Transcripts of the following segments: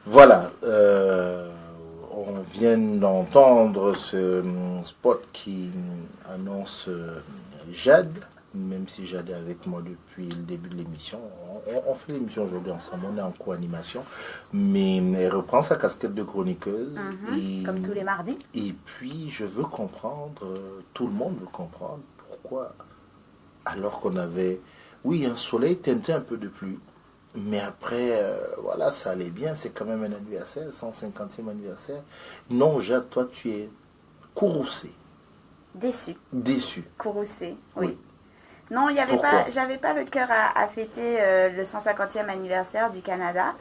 Voilà, on vient d'entendre ce spot qui annonce Jade, même si Jade est avec moi depuis le début de l'émission. On fait l'émission aujourd'hui ensemble, on est en co-animation, mais elle reprend sa casquette de chroniqueuse. Comme tous les mardis. Et puis, je veux comprendre, tout le monde veut comprendre pourquoi, alors qu'on avait, oui, un soleil teinté un peu de pluie. Mais après, voilà, ça allait bien. C'est quand même un anniversaire, 150e anniversaire. Non, Jade, toi, tu es courroucé. Déçu. Déçu. Courroucé, Oui. oui. Non, Pourquoi j'avais pas le cœur à fêter le 150e anniversaire du Canada.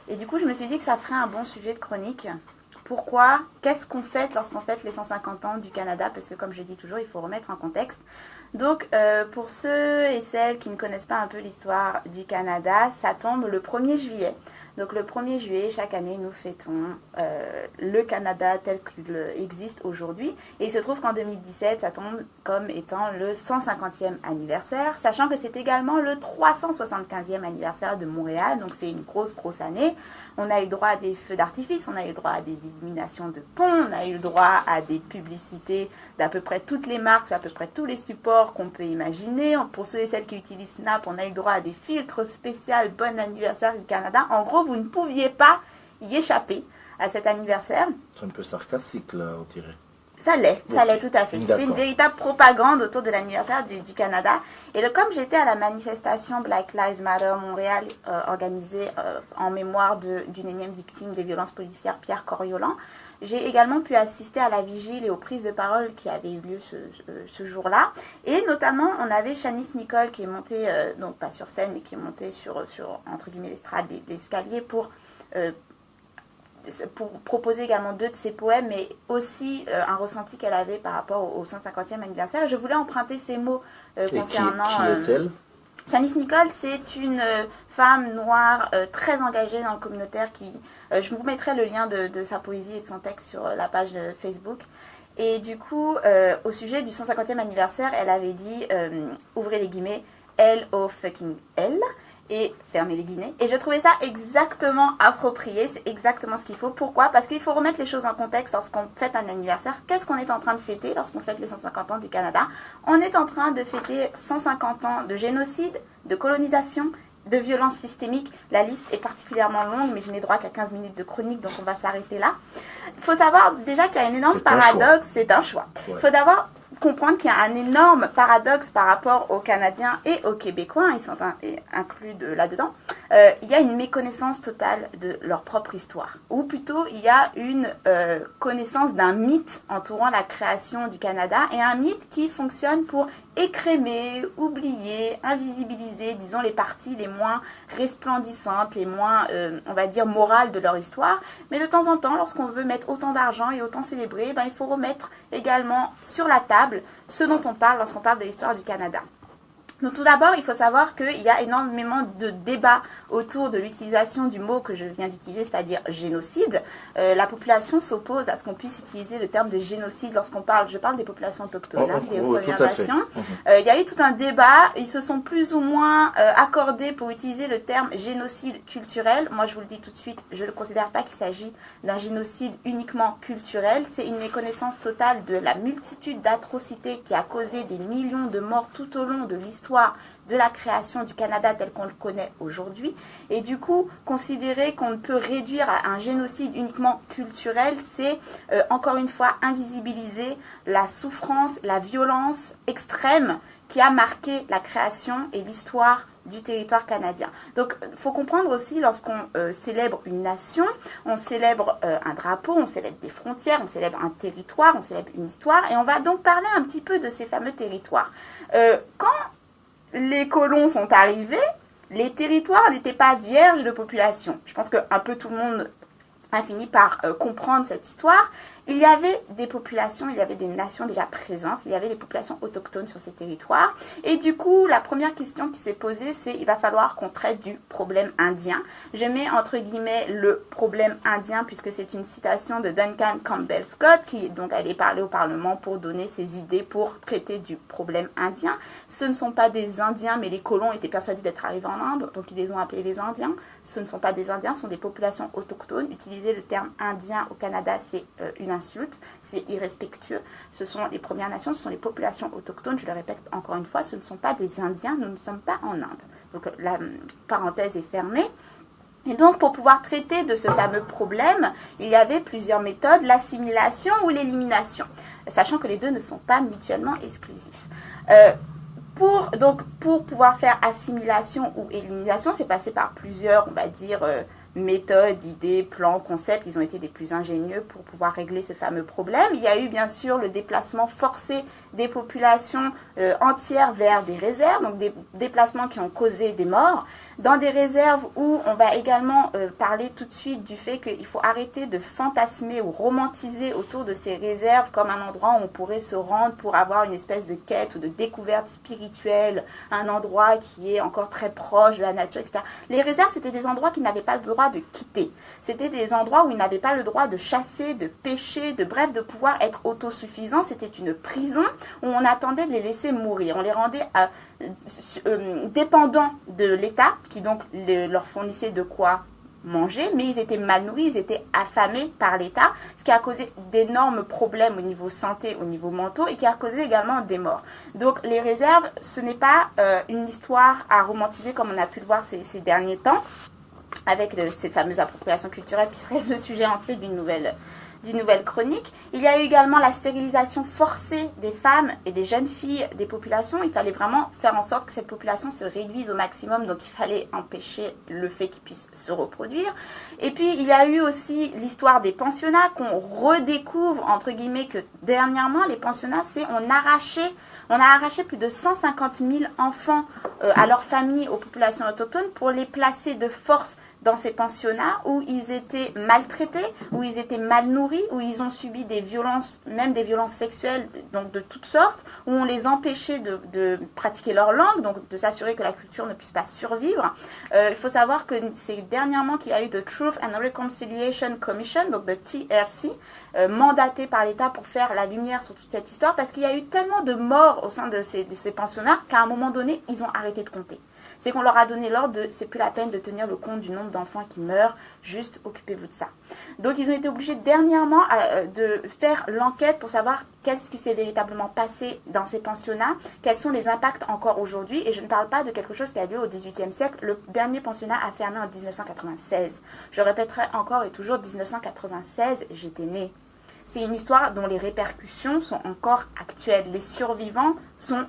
Et du coup, je me suis dit que ça ferait un bon sujet de chronique. Pourquoi? Qu'est-ce qu'on fête lorsqu'on fête les 150 ans du Canada? Parce que comme je dis toujours, il faut remettre en contexte. Donc, pour ceux et celles qui ne connaissent pas un peu l'histoire du Canada, ça tombe le 1er juillet. Donc, le 1er juillet, chaque année, nous fêtons le Canada tel qu'il existe aujourd'hui. Et il se trouve qu'en 2017, ça tombe comme étant le 150e anniversaire, sachant que c'est également le 375e anniversaire de Montréal. Donc, c'est une grosse, grosse année. On a eu le droit à des feux d'artifice, on a eu le droit à des illuminations de ponts, on a eu le droit à des publicités d'à peu près toutes les marques, sur à peu près tous les supports qu'on peut imaginer. Pour ceux et celles qui utilisent Snap, on a eu le droit à des filtres spéciaux Bon anniversaire du Canada. En gros, vous ne pouviez pas y échapper à cet anniversaire. C'est un peu sarcastique, là, on dirait. Ça l'est tout à fait. C'était une véritable propagande autour de l'anniversaire du Canada. Et comme j'étais à la manifestation Black Lives Matter Montréal, organisée en mémoire d'une énième victime des violences policières, Pierre Coriolan, j'ai également pu assister à la vigile et aux prises de parole qui avaient eu lieu ce jour-là. Et notamment, on avait Shanice Nicole qui est montée, donc pas sur scène, mais qui est montée sur entre guillemets, l'estrade, l'escalier pour proposer également 2 de ses poèmes, mais aussi un ressenti qu'elle avait par rapport au 150e anniversaire. Et je voulais emprunter ces mots concernant... Qui est-elle? Shanice Nicole, c'est une femme noire très engagée dans le communautaire qui... je vous mettrai le lien de sa poésie et de son texte sur la page de Facebook. Et du coup, au sujet du 150e anniversaire, elle avait dit, ouvrez les guillemets, L-O-fucking-L, et fermer les guillemets. Et je trouvais ça exactement approprié, c'est exactement ce qu'il faut. Pourquoi? Parce qu'il faut remettre les choses en contexte lorsqu'on fête un anniversaire. Qu'est-ce qu'on est en train de fêter lorsqu'on fête les 150 ans du Canada? On est en train de fêter 150 ans de génocide, de colonisation, de violence systémique. La liste est particulièrement longue, mais je n'ai droit qu'à 15 minutes de chronique, donc on va s'arrêter là. Il faut savoir déjà qu'il y a un énorme paradoxe, c'est un choix. Il faut d'abord comprendre qu'il y a un énorme paradoxe par rapport aux Canadiens et aux Québécois, ils sont inclus là-dedans. Il y a une méconnaissance totale de leur propre histoire, ou plutôt il y a une connaissance d'un mythe entourant la création du Canada, et un mythe qui fonctionne pour écrémer, oublier, invisibiliser, disons, les parties les moins resplendissantes, les moins, on va dire, morales de leur histoire. Mais de temps en temps, lorsqu'on veut mettre autant d'argent et autant célébrer, il faut remettre également sur la table ce dont on parle lorsqu'on parle de l'histoire du Canada. Donc tout d'abord, il faut savoir qu'il y a énormément de débats autour de l'utilisation du mot que je viens d'utiliser, c'est-à-dire génocide. La population s'oppose à ce qu'on puisse utiliser le terme de génocide lorsqu'on parle, je parle des populations autochtones, des Premières Nations. Il y a eu tout un débat, ils se sont plus ou moins accordés pour utiliser le terme génocide culturel. Moi, je vous le dis tout de suite, je ne considère pas qu'il s'agit d'un génocide uniquement culturel. C'est une méconnaissance totale de la multitude d'atrocités qui a causé des millions de morts tout au long de l'histoire de la création du Canada tel qu'on le connaît aujourd'hui. Et du coup, considérer qu'on ne peut réduire à un génocide uniquement culturel, c'est encore une fois invisibiliser la souffrance, la violence extrême qui a marqué la création et l'histoire du territoire canadien. Donc, il faut comprendre aussi, lorsqu'on célèbre une nation, on célèbre un drapeau, on célèbre des frontières, on célèbre un territoire, on célèbre une histoire, et on va donc parler un petit peu de ces fameux territoires. Quand les colons sont arrivés, les territoires n'étaient pas vierges de population. Je pense qu'un peu tout le monde a fini par comprendre cette histoire. Il y avait des populations, il y avait des nations déjà présentes, il y avait des populations autochtones sur ces territoires. Et du coup, la première question qui s'est posée, c'est il va falloir qu'on traite du problème indien. Je mets entre guillemets le problème indien puisque c'est une citation de Duncan Campbell Scott qui donc allait parler au Parlement pour donner ses idées pour traiter du problème indien. Ce ne sont pas des Indiens, mais les colons étaient persuadés d'être arrivés en Inde, donc ils les ont appelés les Indiens. Ce ne sont pas des Indiens, ce sont des populations autochtones. Utiliser le terme indien au Canada, c'est une insulte, c'est irrespectueux. Ce sont les Premières Nations, ce sont les populations autochtones. Je le répète encore une fois, ce ne sont pas des Indiens, nous ne sommes pas en Inde. Donc la parenthèse est fermée. Et donc, pour pouvoir traiter de ce fameux problème, il y avait plusieurs méthodes, l'assimilation ou l'élimination, sachant que les deux ne sont pas mutuellement exclusifs. Pour pouvoir faire assimilation ou élimination, c'est passé par plusieurs, on va dire, méthodes, idées, plans, concepts. Ils ont été des plus ingénieux pour pouvoir régler ce fameux problème. Il y a eu bien sûr le déplacement forcé des populations entières vers des réserves, donc des déplacements qui ont causé des morts. Dans des réserves où on va également parler tout de suite du fait qu'il faut arrêter de fantasmer ou romantiser autour de ces réserves comme un endroit où on pourrait se rendre pour avoir une espèce de quête ou de découverte spirituelle, un endroit qui est encore très proche de la nature, etc. Les réserves, c'était des endroits qu'ils n'avaient pas le droit de quitter. C'était des endroits où ils n'avaient pas le droit de chasser, de pêcher, bref, de pouvoir être autosuffisants. C'était une prison où on attendait de les laisser mourir. On les rendait dépendants de l'État, qui donc leur fournissait de quoi manger, mais ils étaient mal nourris, ils étaient affamés par l'État, ce qui a causé d'énormes problèmes au niveau santé, au niveau mentaux, et qui a causé également des morts. Donc les réserves, ce n'est pas une histoire à romantiser comme on a pu le voir ces derniers temps, avec ces fameuses appropriations culturelles qui seraient le sujet entier d'une nouvelle chronique. Il y a eu également la stérilisation forcée des femmes et des jeunes filles des populations. Il fallait vraiment faire en sorte que cette population se réduise au maximum, donc il fallait empêcher le fait qu'ils puissent se reproduire. Et puis il y a eu aussi l'histoire des pensionnats qu'on redécouvre, entre guillemets, que dernièrement, les pensionnats, c'est on a arraché plus de 150 000 enfants à leurs familles, aux populations autochtones, pour les placer de force dans ces pensionnats où ils étaient maltraités, où ils étaient mal nourris, où ils ont subi des violences, même des violences sexuelles, donc de toutes sortes, où on les empêchait de pratiquer leur langue, donc de s'assurer que la culture ne puisse pas survivre. Il faut savoir que c'est dernièrement qu'il y a eu The Truth and Reconciliation Commission, donc de TRC, mandaté par l'État pour faire la lumière sur toute cette histoire, parce qu'il y a eu tellement de morts au sein de ces pensionnats qu'à un moment donné, ils ont arrêté de compter. C'est qu'on leur a donné l'ordre de c'est plus la peine de tenir le compte du nombre d'enfants qui meurent, juste occupez-vous de ça. Donc ils ont été obligés dernièrement de faire l'enquête pour savoir qu'est-ce qui s'est véritablement passé dans ces pensionnats, quels sont les impacts encore aujourd'hui, et je ne parle pas de quelque chose qui a lieu au XVIIIe siècle. Le dernier pensionnat a fermé en 1996. Je répéterai encore et toujours 1996, j'étais née. C'est une histoire dont les répercussions sont encore actuelles. Les survivants sont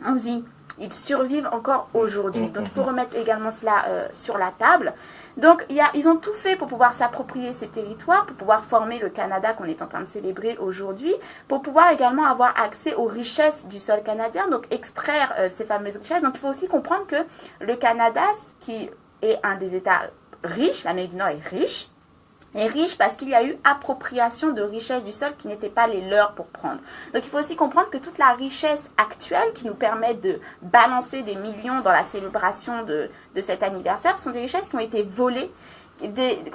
en vie. Ils survivent encore aujourd'hui. Donc, il faut remettre également cela sur la table. Donc, ils ont tout fait pour pouvoir s'approprier ces territoires, pour pouvoir former le Canada qu'on est en train de célébrer aujourd'hui, pour pouvoir également avoir accès aux richesses du sol canadien, donc extraire ces fameuses richesses. Donc, il faut aussi comprendre que le Canada, qui est un des États riches, l'Amérique du Nord est riche parce qu'il y a eu appropriation de richesses du sol qui n'étaient pas les leurs pour prendre. Donc il faut aussi comprendre que toute la richesse actuelle qui nous permet de balancer des millions dans la célébration de cet anniversaire sont des richesses qui ont été volées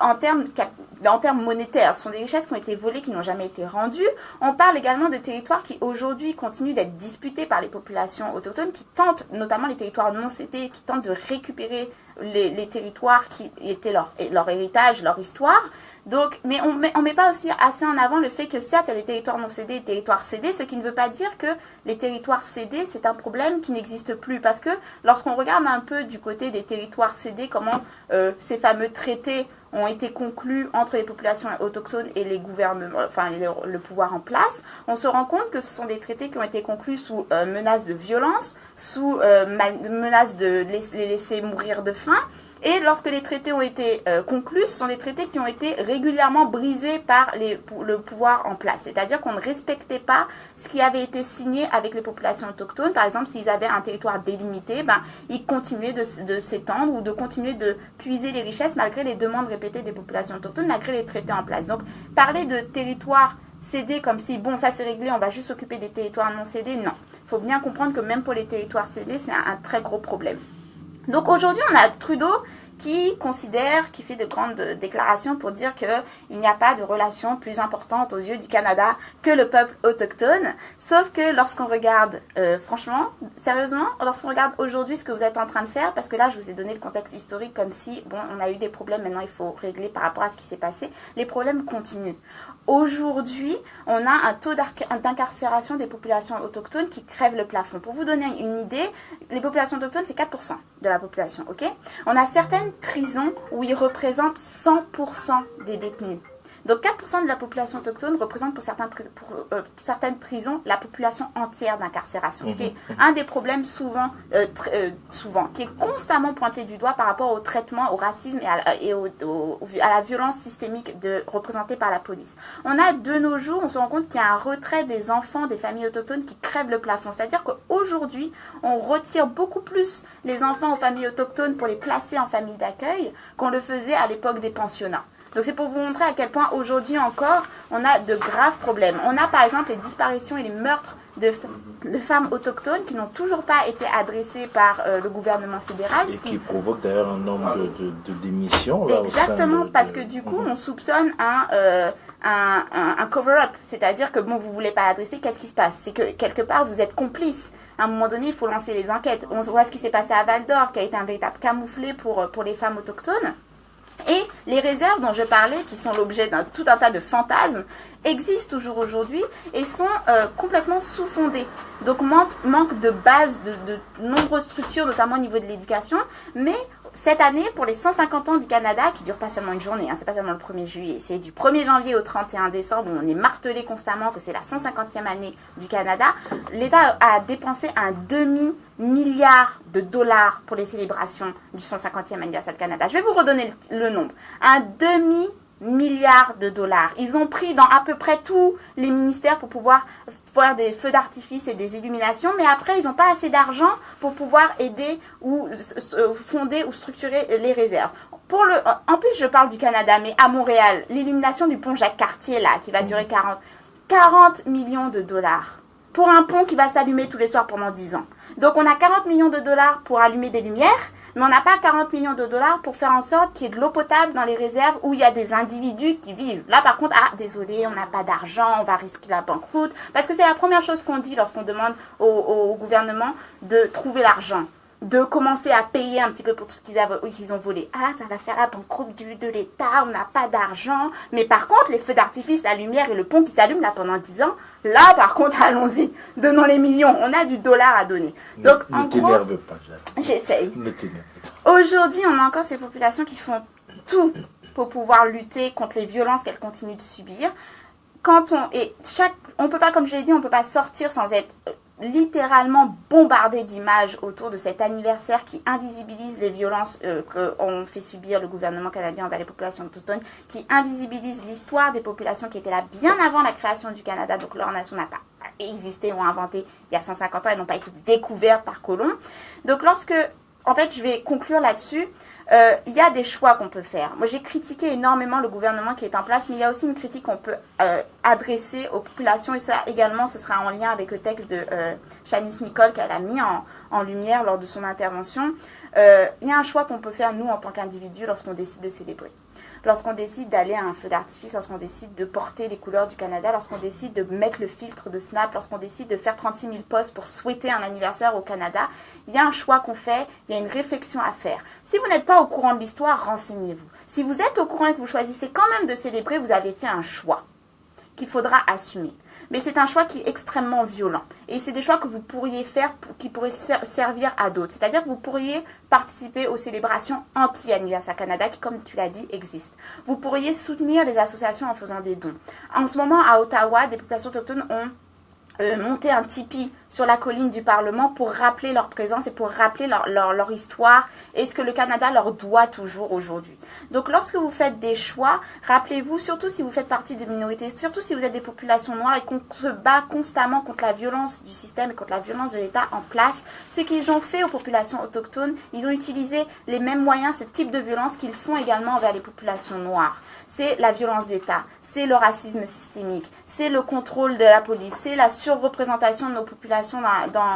en termes monétaires. Ce sont des richesses qui ont été volées, qui n'ont jamais été rendues. On parle également de territoires qui aujourd'hui continuent d'être disputés par les populations autochtones, qui tentent, notamment les territoires non cédés, qui tentent de récupérer les territoires qui étaient leur héritage, leur histoire. Donc, mais on met pas aussi assez en avant le fait que certes, il y a des territoires non cédés et des territoires cédés, ce qui ne veut pas dire que les territoires cédés, c'est un problème qui n'existe plus. Parce que lorsqu'on regarde un peu du côté des territoires cédés, comment ces fameux traités ont été conclus entre les populations autochtones et les gouvernements, enfin le pouvoir en place, on se rend compte que ce sont des traités qui ont été conclus sous menace de violence, sous menace de les laisser mourir de faim. Et lorsque les traités ont été conclus, ce sont des traités qui ont été régulièrement brisés par le pouvoir en place. C'est-à-dire qu'on ne respectait pas ce qui avait été signé avec les populations autochtones. Par exemple, s'ils avaient un territoire délimité, ils continuaient de s'étendre ou de continuer de puiser les richesses malgré les demandes répétées des populations autochtones, malgré les traités en place. Donc, parler de territoire cédé comme si, bon, ça c'est réglé, on va juste s'occuper des territoires non cédés, non. Il faut bien comprendre que même pour les territoires cédés, c'est un très gros problème. Donc aujourd'hui, on a Trudeau qui considère, qui fait de grandes déclarations pour dire qu'il n'y a pas de relation plus importante aux yeux du Canada que le peuple autochtone. Sauf que lorsqu'on regarde, franchement, sérieusement, lorsqu'on regarde aujourd'hui ce que vous êtes en train de faire, parce que là, je vous ai donné le contexte historique comme si, bon, on a eu des problèmes, maintenant il faut régler par rapport à ce qui s'est passé. Les problèmes continuent. Aujourd'hui, on a un taux d'incarcération des populations autochtones qui crève le plafond. Pour vous donner une idée, les populations autochtones, c'est 4% de la population, ok? On a certaines prisons où ils représentent 100% des détenus. Donc 4% de la population autochtone représente pour certaines prisons la population entière d'incarcération. Ce qui est un des problèmes souvent, qui est constamment pointé du doigt par rapport au traitement, au racisme et à la violence systémique représentée par la police. On a de nos jours, on se rend compte qu'il y a un retrait des enfants des familles autochtones qui crèvent le plafond. C'est-à-dire qu'aujourd'hui, on retire beaucoup plus les enfants aux familles autochtones pour les placer en famille d'accueil qu'on le faisait à l'époque des pensionnats. Donc c'est pour vous montrer à quel point aujourd'hui encore, on a de graves problèmes. On a par exemple les disparitions et les meurtres de femmes autochtones qui n'ont toujours pas été adressées par le gouvernement fédéral. Et qui provoque d'ailleurs un nombre de démissions. Là, exactement, parce que du coup, on soupçonne un cover-up. C'est-à-dire que, bon, vous ne voulez pas adresser, qu'est-ce qui se passe? C'est que quelque part, vous êtes complice. À un moment donné, il faut lancer les enquêtes. On voit ce qui s'est passé à Val-d'Or, qui a été un véritable camouflet pour les femmes autochtones. Et les réserves dont je parlais, qui sont l'objet d'un tout un tas de fantasmes, existent toujours aujourd'hui et sont complètement sous-fondées. Donc manque de base de nombreuses structures, notamment au niveau de l'éducation. Mais cette année, pour les 150 ans du Canada, qui ne durent pas seulement une journée, c'est pas seulement le 1er juillet, c'est du 1er janvier au 31 décembre, où on est martelé constamment que c'est la 150e année du Canada, l'État a dépensé un demi-milliard de dollars pour les célébrations du 150e anniversaire du Canada. Je vais vous redonner le nombre. Un demi-milliard de dollars. Ils ont pris dans à peu près tous les ministères pour pouvoir faire des feux d'artifice et des illuminations, mais après, ils n'ont pas assez d'argent pour pouvoir aider ou fonder ou structurer les réserves. En plus, je parle du Canada, mais à Montréal, l'illumination du pont Jacques-Cartier, là, qui va durer 40 millions de dollars pour un pont qui va s'allumer tous les soirs pendant 10 ans. Donc, on a 40 millions de dollars pour allumer des lumières, mais on n'a pas 40 millions de dollars pour faire en sorte qu'il y ait de l'eau potable dans les réserves où il y a des individus qui vivent. Là, par contre, désolé, on n'a pas d'argent, on va risquer la banqueroute. Parce que c'est la première chose qu'on dit lorsqu'on demande au gouvernement de trouver l'argent, de commencer à payer un petit peu pour tout ce qu'ils ont volé. Ça va faire la banqueroute de l'État, on n'a pas d'argent. Mais par contre, les feux d'artifice, la lumière et le pont qui s'allument là pendant 10 ans, là, par contre, allons-y, donnons les millions. On a du dollar à donner. Donc, ne t'énerve pas, Jeanne. J'essaye. Ne t'énerve pas. Aujourd'hui, on a encore ces populations qui font tout pour pouvoir lutter contre les violences qu'elles continuent de subir. On peut pas, comme je l'ai dit, on peut pas sortir sans être littéralement bombardé d'images autour de cet anniversaire qui invisibilise les violences qu'ont fait subir le gouvernement canadien envers les populations autochtones, qui invisibilise l'histoire des populations qui étaient là bien avant la création du Canada. Donc leur nation n'a pas existé ou inventé il y a 150 ans, elles n'ont pas été découvertes par colons. Donc je vais conclure là-dessus. Il y a des choix qu'on peut faire. Moi, j'ai critiqué énormément le gouvernement qui est en place, mais il y a aussi une critique qu'on peut adresser aux populations, et ça également, ce sera en lien avec le texte de Shanice Nicole qu'elle a mis en lumière lors de son intervention. Il y a un choix qu'on peut faire, nous, en tant qu'individus, lorsqu'on décide de célébrer. Lorsqu'on décide d'aller à un feu d'artifice, lorsqu'on décide de porter les couleurs du Canada, lorsqu'on décide de mettre le filtre de Snap, lorsqu'on décide de faire 36 000 posts pour souhaiter un anniversaire au Canada, il y a un choix qu'on fait, il y a une réflexion à faire. Si vous n'êtes pas au courant de l'histoire, renseignez-vous. Si vous êtes au courant et que vous choisissez quand même de célébrer, vous avez fait un choix qu'il faudra assumer. Mais c'est un choix qui est extrêmement violent. Et c'est des choix que vous pourriez faire, qui pourraient servir à d'autres. C'est-à-dire que vous pourriez participer aux célébrations anti-anniversaire Canada, qui, comme tu l'as dit, existent. Vous pourriez soutenir les associations en faisant des dons. En ce moment, à Ottawa, des populations autochtones ont monté un Tipeee sur la colline du Parlement pour rappeler leur présence et pour rappeler leur histoire et ce que le Canada leur doit toujours aujourd'hui. Donc lorsque vous faites des choix, rappelez-vous, surtout si vous faites partie de minorités, surtout si vous êtes des populations noires et qu'on se bat constamment contre la violence du système et contre la violence de l'État en place, ce qu'ils ont fait aux populations autochtones, ils ont utilisé les mêmes moyens, ce type de violence qu'ils font également envers les populations noires. C'est la violence d'État, c'est le racisme systémique, c'est le contrôle de la police, c'est la surreprésentation de nos populations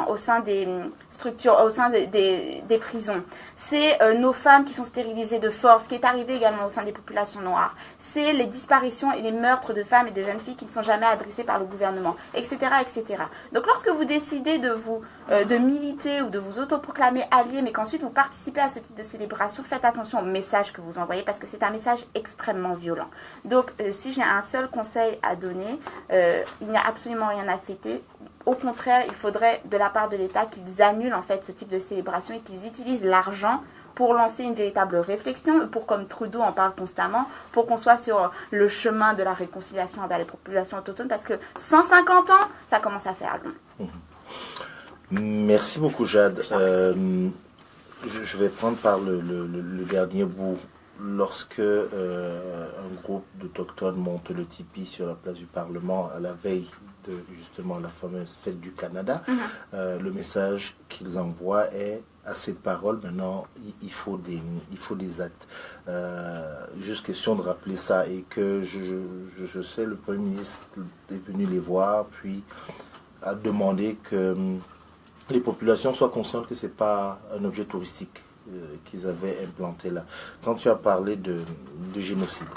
au sein des structures, au sein des prisons. C'est nos femmes qui sont stérilisées de force, qui est arrivé également au sein des populations noires. C'est les disparitions et les meurtres de femmes et de jeunes filles qui ne sont jamais adressés par le gouvernement, etc., etc. Donc lorsque vous décidez de militer ou de vous autoproclamer allié, mais qu'ensuite vous participez à ce type de célébration, faites attention au message que vous envoyez parce que c'est un message extrêmement violent. Donc si j'ai un seul conseil à donner, il n'y a absolument rien à fêter. Au contraire, il faudrait de la part de l'État qu'ils annulent en fait ce type de célébration et qu'ils utilisent l'argent pour lancer une véritable réflexion, pour, comme Trudeau en parle constamment, pour qu'on soit sur le chemin de la réconciliation avec les populations autochtones, parce que 150 ans, ça commence à faire long. Merci beaucoup, Jade. Je vais prendre par le dernier bout. Lorsque un groupe d'Autochtones monte le tipi sur la place du Parlement à la veille de justement la fameuse fête du Canada, le message qu'ils envoient est à ces paroles, maintenant il faut des actes. Juste question de rappeler ça, et que je sais, le Premier ministre est venu les voir, puis a demandé que les populations soient conscientes que ce n'est pas un objet touristique qu'ils avaient implanté là. Quand tu as parlé de génocide,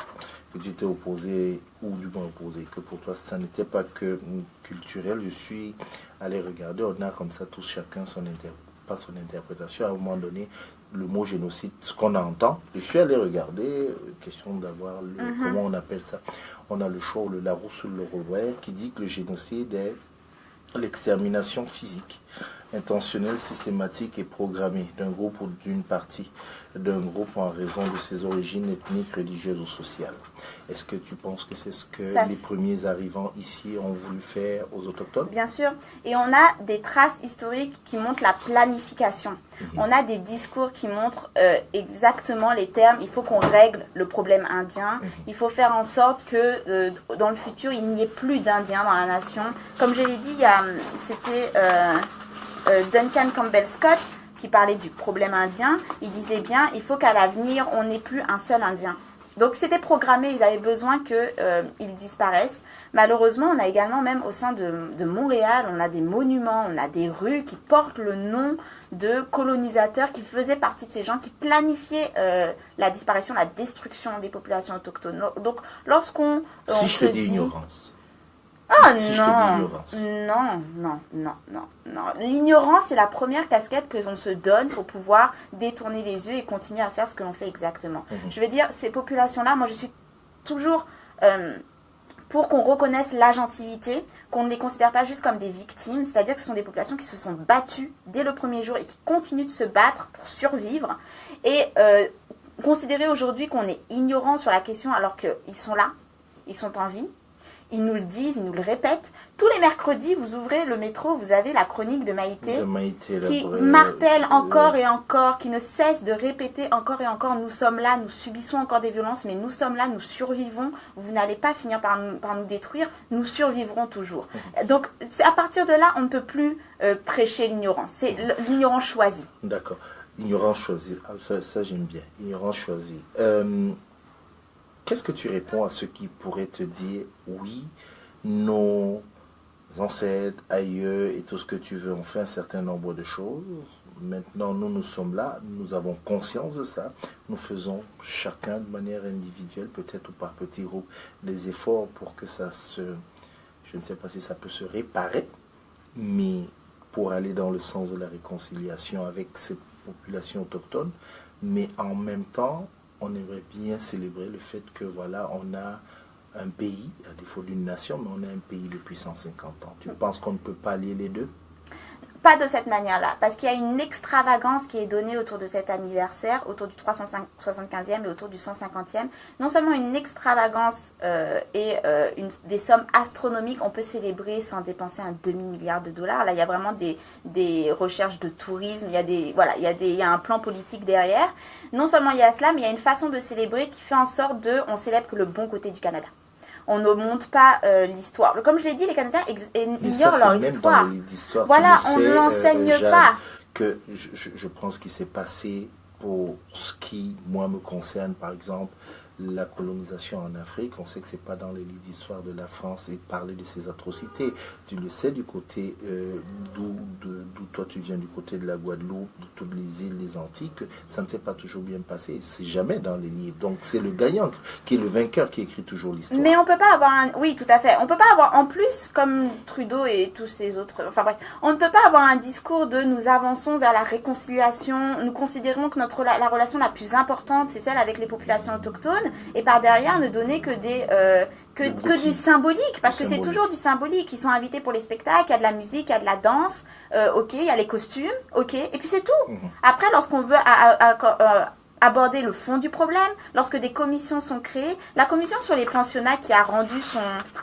que tu t'es opposé, ou du moins opposé, que pour toi ça n'était pas que culturel, je suis allé regarder, on a comme ça tous chacun son interprétation. À un moment donné, le mot génocide, ce qu'on entend, et je suis allé regarder, question d'avoir comment on appelle ça. On a le show, le Larousse ou le Robert, qui dit que le génocide est l'extermination physique, intentionnelle, systématique et programmée d'un groupe ou d'une partie d'un groupe en raison de ses origines ethniques, religieuses ou sociales. Est-ce que tu penses que c'est ce que les premiers arrivants ici ont voulu faire aux Autochtones? Bien sûr. Et on a des traces historiques qui montrent la planification. On a des discours qui montrent exactement les termes. Il faut qu'on règle le problème indien. Il faut faire en sorte que dans le futur, il n'y ait plus d'Indiens dans la nation. Comme je l'ai dit, c'était Duncan Campbell Scott qui parlait du problème indien. Il disait bien, il faut qu'à l'avenir, on n'ait plus un seul Indien. Donc c'était programmé, ils avaient besoin qu'ils disparaissent. Malheureusement, on a également, même au sein de Montréal, on a des monuments, on a des rues qui portent le nom de colonisateurs qui faisaient partie de ces gens qui planifiaient la disparition, la destruction des populations autochtones. Donc lorsqu'on si je te dis ignorance. Ah si non. L'ignorance, c'est la première casquette que l'on se donne pour pouvoir détourner les yeux et continuer à faire ce que l'on fait exactement. Je veux dire, ces populations-là, moi je suis toujours pour qu'on reconnaisse l'agentivité, qu'on ne les considère pas juste comme des victimes, c'est-à-dire que ce sont des populations qui se sont battues dès le premier jour et qui continuent de se battre pour survivre. Et considérer aujourd'hui qu'on est ignorant sur la question alors qu'ils sont là, ils sont en vie. Ils nous le disent, ils nous le répètent. Tous les mercredis, vous ouvrez le métro, vous avez la chronique de Maïté qui martèle encore et encore, qui ne cesse de répéter encore et encore, nous sommes là, nous subissons encore des violences, mais nous sommes là, nous survivons, vous n'allez pas finir par nous détruire, nous survivrons toujours. Donc, à partir de là, on ne peut plus prêcher l'ignorance. C'est l'ignorance choisie. D'accord. Ignorance choisie. Ah, ça j'aime bien. Ignorance choisie. Qu'est-ce que tu réponds à ceux qui pourraient te dire, oui, nos ancêtres, aïeux et tout ce que tu veux ont fait un certain nombre de choses. Maintenant, nous sommes là, nous avons conscience de ça. Nous faisons chacun de manière individuelle, peut-être ou par petits groupes, des efforts pour que ça je ne sais pas si ça peut se réparer, mais pour aller dans le sens de la réconciliation avec ces populations autochtones. Mais en même temps, on aimerait bien célébrer le fait que voilà, on a un pays, à défaut d'une nation, mais on a un pays depuis 150 ans. Tu penses qu'on ne peut pas lier les deux? Pas de cette manière-là, parce qu'il y a une extravagance qui est donnée autour de cet anniversaire, autour du 375e et autour du 150e. Non seulement une extravagance et des sommes astronomiques, on peut célébrer sans dépenser un demi-milliard de dollars. Là, il y a vraiment des recherches de tourisme, il y a un plan politique derrière. Non seulement il y a cela, mais il y a une façon de célébrer qui fait en sorte on célèbre que le bon côté du Canada. On ne montre pas l'histoire. Comme je l'ai dit, les Canadiens ignorent leur histoire. Voilà, on ne l'enseigne pas. Que je pense qu'il s'est passé pour ce qui, moi, me concerne, par exemple, la colonisation en Afrique. On sait que ce n'est pas dans les livres d'histoire de la France et parler de ces atrocités. Tu le sais du côté d'où toi tu viens, du côté de la Guadeloupe, de toutes les îles, les Antilles, que ça ne s'est pas toujours bien passé. C'est jamais dans les livres. Donc c'est le gagnant qui est le vainqueur qui écrit toujours l'histoire. Mais on peut pas avoir Oui, tout à fait. On peut pas avoir, en plus, comme Trudeau et tous ces autres... Enfin bref, on ne peut pas avoir un discours de nous avançons vers la réconciliation, nous considérons que la relation la plus importante, c'est celle avec les populations autochtones, et par derrière ne donner que du symbolique, parce que c'est toujours du symbolique. Ils sont invités pour les spectacles, il y a de la musique, il y a de la danse, ok, il y a les costumes, ok, et puis c'est tout. Après, lorsqu'on veut aborder le fond du problème, lorsque des commissions sont créées, la commission sur les pensionnats qui a rendu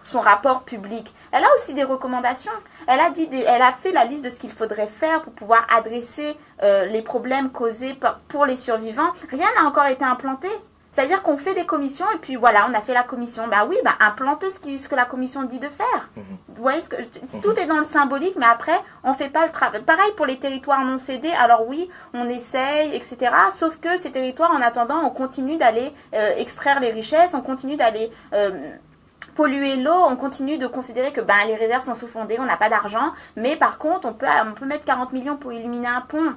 son rapport public, elle a aussi des recommandations. Elle a fait la liste de ce qu'il faudrait faire pour pouvoir adresser les problèmes causés pour les survivants. Rien n'a encore été implanté. C'est-à-dire qu'on fait des commissions et puis voilà, on a fait la commission. Implanter ce que la commission dit de faire. Vous voyez, tout est dans le symbolique, mais après, on ne fait pas le travail. Pareil pour les territoires non cédés. Alors oui, on essaye, etc. Sauf que ces territoires, en attendant, on continue d'aller extraire les richesses, on continue d'aller... polluer l'eau, on continue de considérer que les réserves sont sous-fondées, on n'a pas d'argent, mais par contre, on peut mettre 40 millions pour illuminer un pont.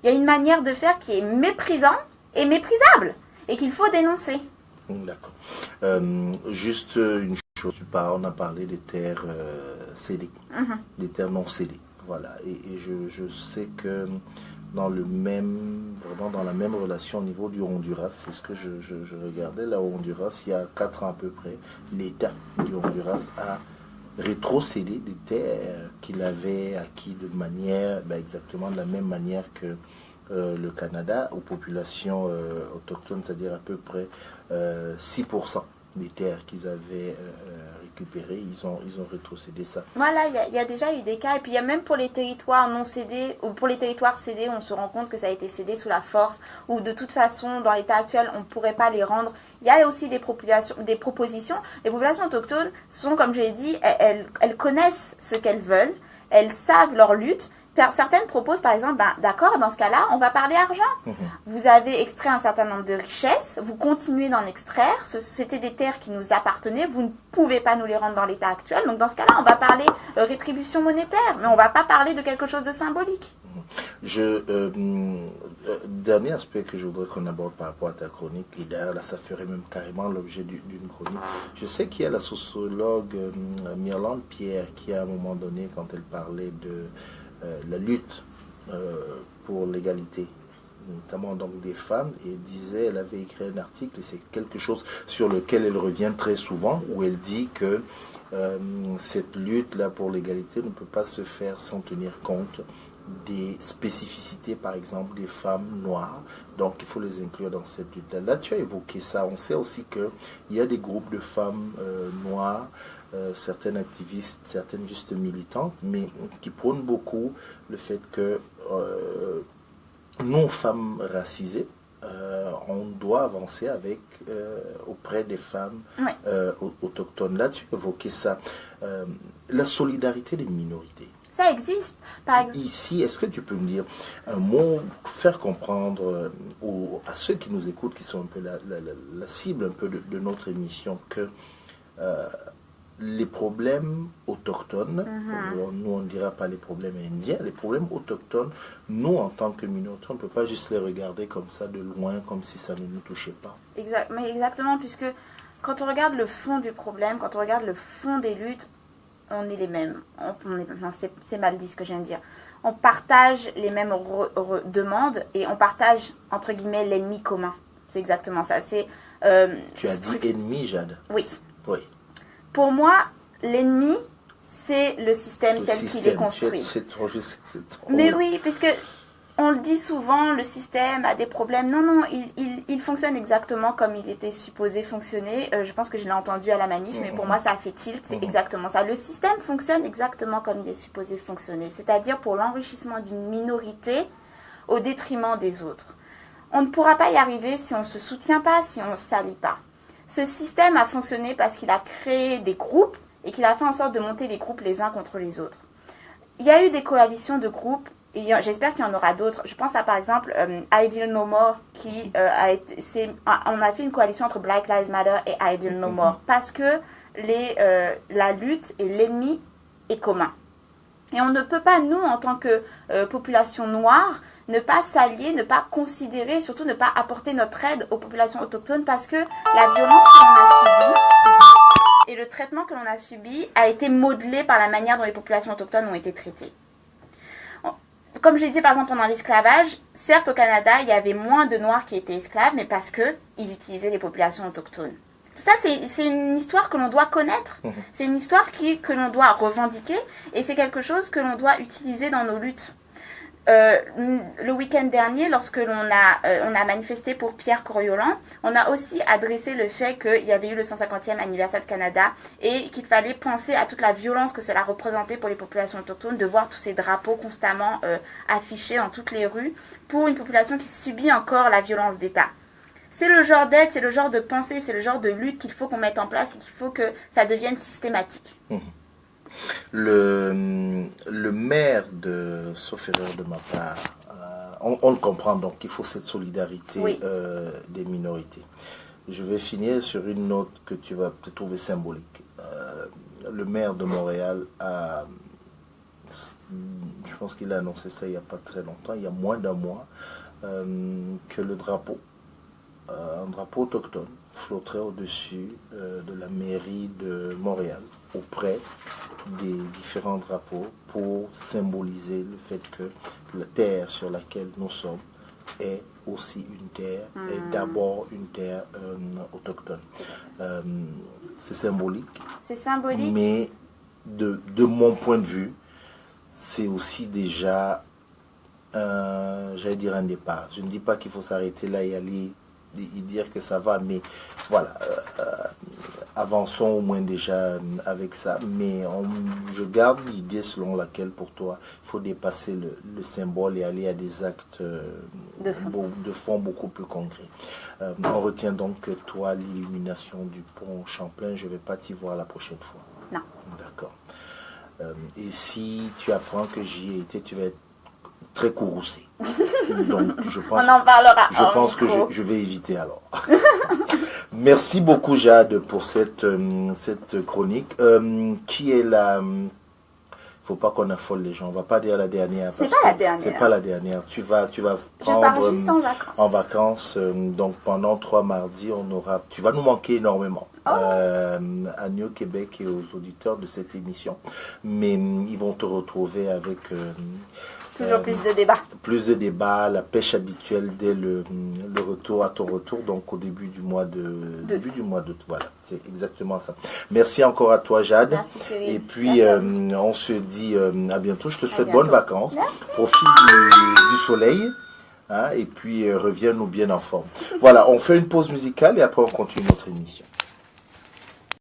Il y a une manière de faire qui est méprisante et méprisable, et qu'il faut dénoncer. D'accord. Juste une chose, on a parlé des terres cédées, des terres non cédées. Voilà. Et je sais que vraiment dans la même relation au niveau du Honduras, c'est ce que je regardais là au Honduras, il y a 4 ans à peu près, l'État du Honduras a rétrocédé des terres qu'il avait acquis de manière, exactement de la même manière que le Canada aux populations autochtones, c'est-à-dire à peu près 6% des terres qu'ils avaient récupérées, ils ont rétrocédé ça. Voilà, il y a déjà eu des cas, et puis il y a même pour les territoires non cédés, ou pour les territoires cédés, on se rend compte que ça a été cédé sous la force, ou de toute façon, dans l'état actuel, on ne pourrait pas les rendre. Il y a aussi des propositions. Les populations autochtones sont, comme je l'ai dit, elles connaissent ce qu'elles veulent, elles savent leur lutte. Certaines proposent par exemple, d'accord, dans ce cas-là, on va parler argent. Vous avez extrait un certain nombre de richesses, vous continuez d'en extraire, c'était des terres qui nous appartenaient, vous ne pouvez pas nous les rendre dans l'état actuel, donc dans ce cas-là, on va parler rétribution monétaire, mais on ne va pas parler de quelque chose de symbolique. Dernier aspect que je voudrais qu'on aborde par rapport à ta chronique, et d'ailleurs là ça ferait même carrément l'objet d'une chronique. Je sais qu'il y a la sociologue Myrlande Pierre qui à un moment donné, quand elle parlait de la lutte pour l'égalité, notamment donc des femmes, et elle avait écrit un article, et c'est quelque chose sur lequel elle revient très souvent, où elle dit que cette lutte-là pour l'égalité ne peut pas se faire sans tenir compte des spécificités, par exemple, des femmes noires. Donc, il faut les inclure dans cette lutte-là. Là, tu as évoqué ça. On sait aussi qu'il y a des groupes de femmes noires, certaines activistes, certaines juste militantes, mais qui prônent beaucoup le fait que nous, femmes racisées, on doit avancer auprès des femmes autochtones. Là, tu as évoqué ça. La solidarité des minorités. Ça existe. Par exemple. Ici, est-ce que tu peux me dire un mot, faire comprendre à ceux qui nous écoutent, qui sont un peu la cible un peu de notre émission, que les problèmes autochtones, nous on ne dira pas les problèmes indiens, les problèmes autochtones, nous en tant que minorité, on ne peut pas juste les regarder comme ça de loin, comme si ça ne nous touchait pas. Mais exactement, puisque quand on regarde le fond du problème, quand on regarde le fond des luttes, on est les mêmes. C'est mal dit ce que je viens de dire. On partage les mêmes demandes et on partage, entre guillemets, l'ennemi commun. C'est exactement ça. Tu as dit ennemi, Jade? Oui. Oui. Pour moi, l'ennemi, c'est le système tel qu'il est construit. C'est trop, je sais que c'est trop. Mais oui, puisque on le dit souvent, le système a des problèmes. Non, il fonctionne exactement comme il était supposé fonctionner. Je pense que je l'ai entendu à la manif, mais pour moi, ça a fait tilt. C'est exactement ça. Le système fonctionne exactement comme il est supposé fonctionner, c'est-à-dire pour l'enrichissement d'une minorité au détriment des autres. On ne pourra pas y arriver si on ne se soutient pas, si on ne salit pas. Ce système a fonctionné parce qu'il a créé des groupes et qu'il a fait en sorte de monter les groupes les uns contre les autres. Il y a eu des coalitions de groupes et j'espère qu'il y en aura d'autres. Je pense à par exemple Ideal No More qui on a fait une coalition entre Black Lives Matter et Ideal No More parce que la lutte et l'ennemi est commun. Et on ne peut pas, nous, en tant que population noire, ne pas s'allier, ne pas considérer, surtout ne pas apporter notre aide aux populations autochtones parce que la violence que l'on a subie et le traitement que l'on a subi a été modelé par la manière dont les populations autochtones ont été traitées. Comme je l'ai dit par exemple pendant l'esclavage, certes au Canada il y avait moins de Noirs qui étaient esclaves, mais parce qu'ils utilisaient les populations autochtones. Tout ça c'est une histoire que l'on doit connaître, c'est une histoire que l'on doit revendiquer et c'est quelque chose que l'on doit utiliser dans nos luttes. Le week-end dernier, lorsque on a manifesté pour Pierre Coriolan, on a aussi adressé le fait qu'il y avait eu le 150e anniversaire de Canada et qu'il fallait penser à toute la violence que cela représentait pour les populations autochtones, de voir tous ces drapeaux constamment affichés dans toutes les rues pour une population qui subit encore la violence d'État. C'est le genre d'aide, c'est le genre de pensée, c'est le genre de lutte qu'il faut qu'on mette en place et qu'il faut que ça devienne systématique. Le maire de, sauf erreur de ma part, on le comprend donc qu'il faut cette solidarité des minorités. Je vais finir sur une note que tu vas peut-être trouver symbolique. Le maire de Montréal je pense qu'il a annoncé ça il n'y a pas très longtemps, il y a moins d'un mois, que le drapeau, un drapeau autochtone, flotterait au-dessus de la mairie de Montréal, auprès des différents drapeaux pour symboliser le fait que la terre sur laquelle nous sommes est aussi une terre, est d'abord une terre autochtone. C'est symbolique. C'est symbolique. Mais de mon point de vue, c'est aussi déjà, j'allais dire un départ. Je ne dis pas qu'il faut s'arrêter là et aller et dire que ça va, mais voilà, avançons au moins déjà avec ça, mais je garde l'idée selon laquelle pour toi il faut dépasser le symbole et aller à des actes de fond beaucoup plus concrets. On retient donc que toi, l'illumination du pont Champlain, je ne vais pas t'y voir la prochaine fois. Non. D'accord. Et si tu apprends que j'y ai été, tu vas être très courroucé. Donc, je pense, on en parlera. Je pense que je vais éviter alors. Merci beaucoup Jade pour cette chronique. Qui est la... Faut pas qu'on affole les gens. On va pas dire la dernière. C'est pas la dernière. C'est pas la dernière. Tu vas prendre... Je pars juste en vacances. Donc pendant 3 mardis, tu vas nous manquer énormément. À New Québec et aux auditeurs de cette émission. Mais ils vont te retrouver avec... toujours plus de débats. Plus de débats, la pêche habituelle dès le retour, à ton retour, donc au début du mois d'août. Voilà, c'est exactement ça. Merci encore à toi, Jade. Merci, Cyril. Et puis, on se dit à bientôt. Je te souhaite bonnes vacances. Merci. Profite du soleil. Hein, et puis, reviens-nous bien en forme. Voilà, on fait une pause musicale et après, on continue notre émission.